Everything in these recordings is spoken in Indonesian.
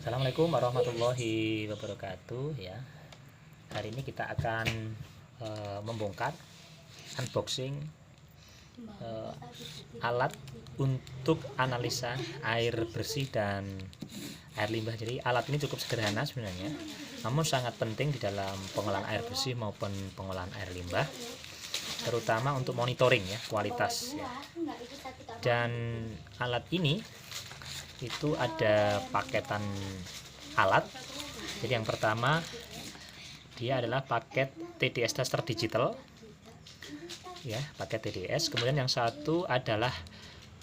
Assalamualaikum warahmatullahi wabarakatuh ya. Hari ini kita akan membongkar unboxing alat untuk analisa air bersih dan air limbah. Jadi alat ini cukup sederhana sebenarnya, namun sangat penting di dalam pengolahan air bersih maupun pengolahan air limbah, terutama untuk monitoring ya kualitas ya. Dan alat ini itu ada paketan alat. Jadi yang pertama dia adalah paket TDS tester digital ya, paket TDS. Kemudian yang satu adalah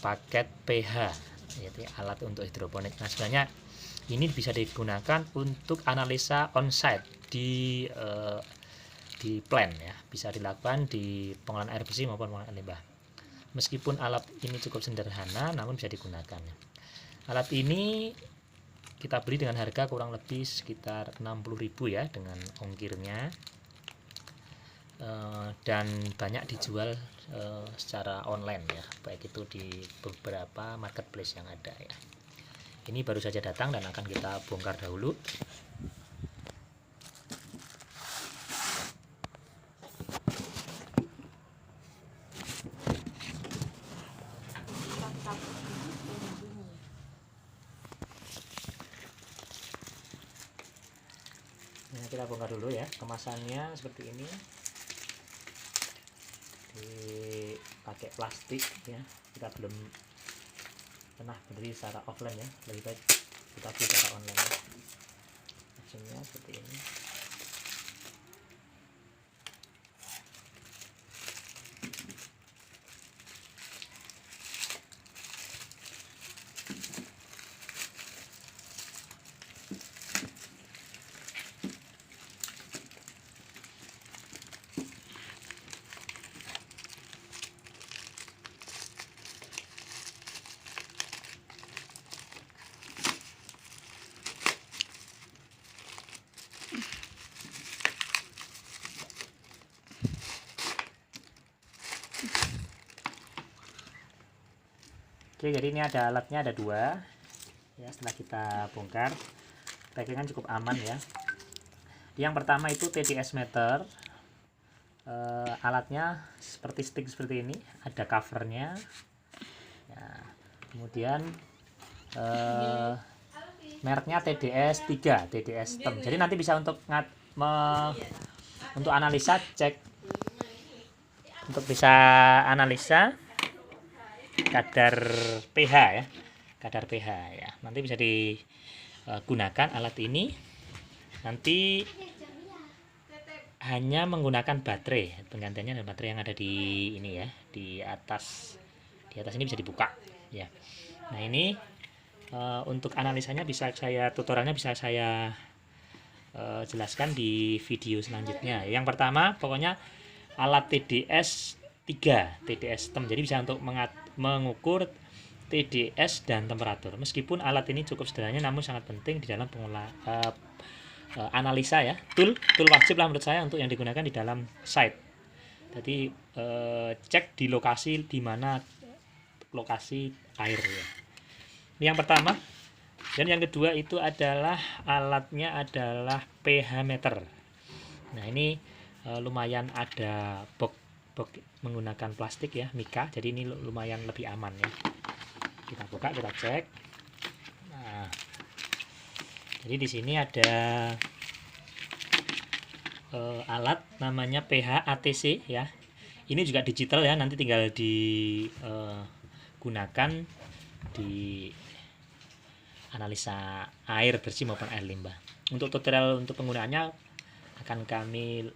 paket pH, yaitu alat untuk hidroponik. Nah sebenarnya ini bisa digunakan untuk analisa onsite di plant ya, bisa dilakukan di pengolahan air bersih maupun pengolahan air limbah. Meskipun alat ini cukup sederhana, namun bisa digunakan. Alat ini kita beli dengan harga kurang lebih sekitar 60.000 ya dengan ongkirnya, dan banyak dijual secara online ya, baik itu di beberapa marketplace yang ada ya. Ini baru saja datang dan akan kita bongkar dahulu. Nah, kita bongkar dulu ya. Kemasannya seperti ini, dipakai plastik ya. Kita belum pernah beli secara offline ya, lebih baik kita beli secara online ya. Hasilnya seperti ini. Oke, jadi ini ada alatnya, ada dua ya. Setelah kita bongkar, packaging cukup aman ya. Yang pertama itu TDS meter. Alatnya seperti stick seperti ini, ada covernya ya. Kemudian mereknya TDS 3, TDS TEM. Jadi nanti bisa untuk analisa, cek untuk bisa analisa kadar pH ya, kadar pH ya. Nanti bisa digunakan alat ini. Nanti hanya menggunakan baterai, penggantiannya adalah baterai yang ada di ini ya, di atas ini bisa dibuka ya. Nah ini untuk analisanya tutorialnya bisa saya jelaskan di video selanjutnya. Yang pertama pokoknya alat TDS 3, TDS TEM. Jadi bisa untuk mengukur TDS dan temperatur. Meskipun alat ini cukup sederhana, namun sangat penting di dalam analisa ya. Tool wajib lah menurut saya untuk yang digunakan di dalam site. Jadi cek di lokasi di mana lokasi air ya. Ini yang pertama. Dan yang kedua itu adalah alatnya adalah pH meter. Nah ini lumayan ada box menggunakan plastik ya, mika. Jadi ini lumayan lebih aman ya. Kita buka, kita cek. Nah, jadi di sini ada alat namanya pH ATC ya. Ini juga digital ya, nanti tinggal digunakan di analisa air bersih maupun air limbah. Untuk tutorial untuk penggunaannya akan kami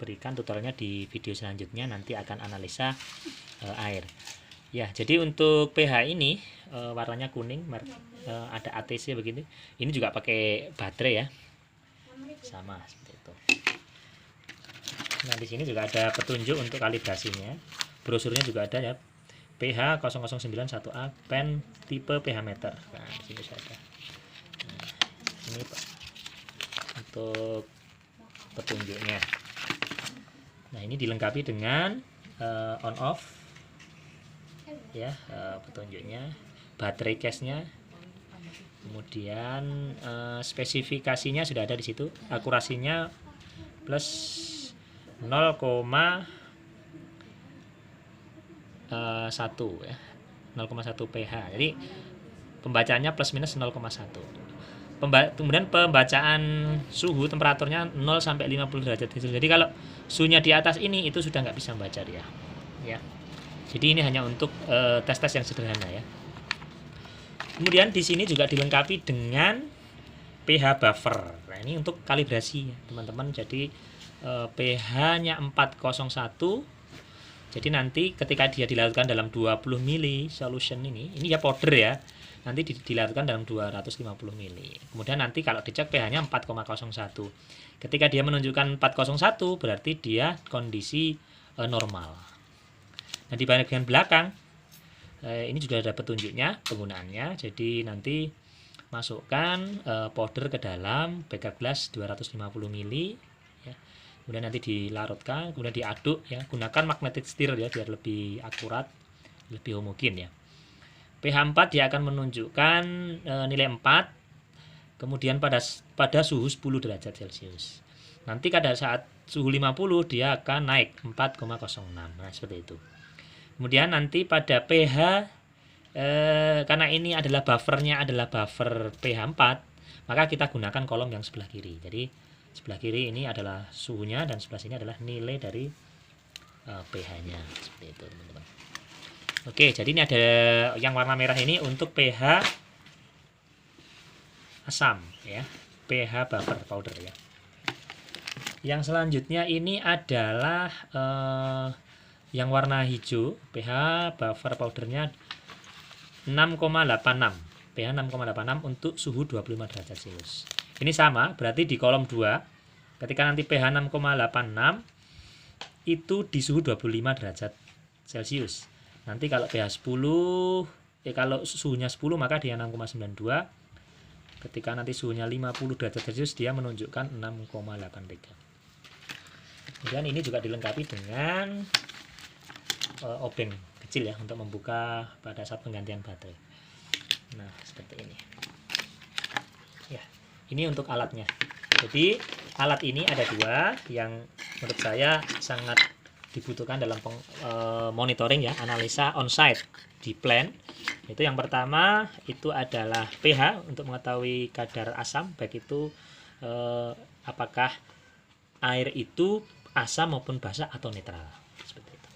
berikan tutorialnya di video selanjutnya, nanti akan analisa air ya. Jadi untuk pH ini warnanya kuning, ada ATC begini. Ini juga pakai baterai ya, sama seperti itu. Nah di sini juga ada petunjuk untuk kalibrasinya, brosurnya juga ada ya. pH 0091A pen tipe pH meter. Nah di sini saya ada. Nah, ini untuk petunjuknya. Nah ini dilengkapi dengan on off ya, petunjuknya, baterai case-nya, kemudian Kemudian spesifikasinya sudah ada di situ, akurasinya plus 0,1 ya, 0,1 pH. Jadi pembacaannya plus minus 0,1. Kemudian pembacaan suhu temperaturnya 0 sampai 50 derajat Celcius. Jadi kalau suhunya di atas ini itu sudah nggak bisa membaca dia. Ya. Jadi ini hanya untuk tes-tes yang sederhana ya. Kemudian di sini juga dilengkapi dengan pH buffer. Nah, ini untuk kalibrasi ya, teman-teman. Jadi pH-nya 401. Jadi nanti ketika dia dilarutkan dalam 20 ml solution ini ya powder ya. Nanti dilarutkan dalam 250 ml. Kemudian nanti kalau dicek pH-nya 4,01. Ketika dia menunjukkan 401 berarti dia kondisi normal. Nah, di bagian belakang ini juga ada petunjuknya penggunaannya. Jadi nanti masukkan powder ke dalam backup gelas 250 ml ya. Kemudian nanti dilarutkan, kemudian diaduk ya. Gunakan magnetic stir ya biar lebih akurat, lebih homogen ya. pH 4 dia akan menunjukkan nilai 4. Kemudian pada suhu 10 derajat Celcius. Nanti pada saat suhu 50 dia akan naik 4,06. Nah, seperti itu. Kemudian nanti pada pH karena ini adalah buffernya adalah buffer pH 4, maka kita gunakan kolom yang sebelah kiri. Jadi sebelah kiri ini adalah suhunya dan sebelah sini adalah nilai dari pH-nya. Seperti itu, teman-teman. Oke, jadi ini ada yang warna merah ini untuk pH asam ya, pH buffer powder ya. Yang selanjutnya ini adalah yang warna hijau, pH buffer powdernya 6,86. pH 6,86 untuk suhu 25 derajat Celcius. Ini sama, berarti di kolom 2 ketika nanti pH 6,86 itu di suhu 25 derajat Celcius. Nanti kalau pH 10, kalau suhunya 10 maka dia 6,92. Ketika nanti suhunya 50 derajat Celcius dia menunjukkan 6,83. Kemudian ini juga dilengkapi dengan obeng kecil ya untuk membuka pada saat penggantian baterai. Nah, seperti ini. Ya, ini untuk alatnya. Jadi alat ini ada dua yang menurut saya sangat dibutuhkan dalam monitoring ya, analisa on-site di plant. Itu yang pertama itu adalah pH untuk mengetahui kadar asam, baik itu apakah air itu asam maupun basa atau netral. Seperti itu.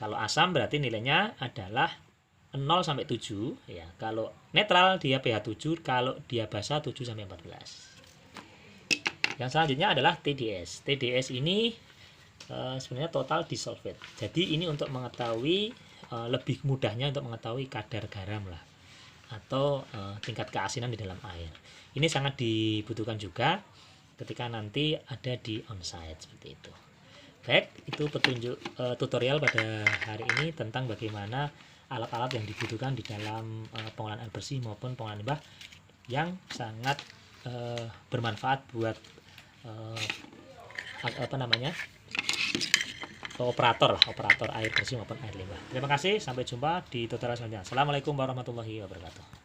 Kalau asam berarti nilainya adalah 0 sampai 7 ya. Kalau netral dia pH 7, kalau dia basa 7 sampai 14. Yang selanjutnya adalah TDS. TDS ini sebenarnya total dissolved. Jadi ini untuk mengetahui lebih mudahnya untuk mengetahui kadar garam lah atau tingkat keasinan di dalam air. Ini sangat dibutuhkan juga ketika nanti ada di onsite seperti itu. Baik, itu petunjuk tutorial pada hari ini tentang bagaimana alat-alat yang dibutuhkan di dalam pengolahan air bersih maupun pengolahan limbah yang sangat bermanfaat buat operator air bersih maupun air limbah. Terima kasih, sampai jumpa di tutorial selanjutnya. Assalamualaikum warahmatullahi wabarakatuh.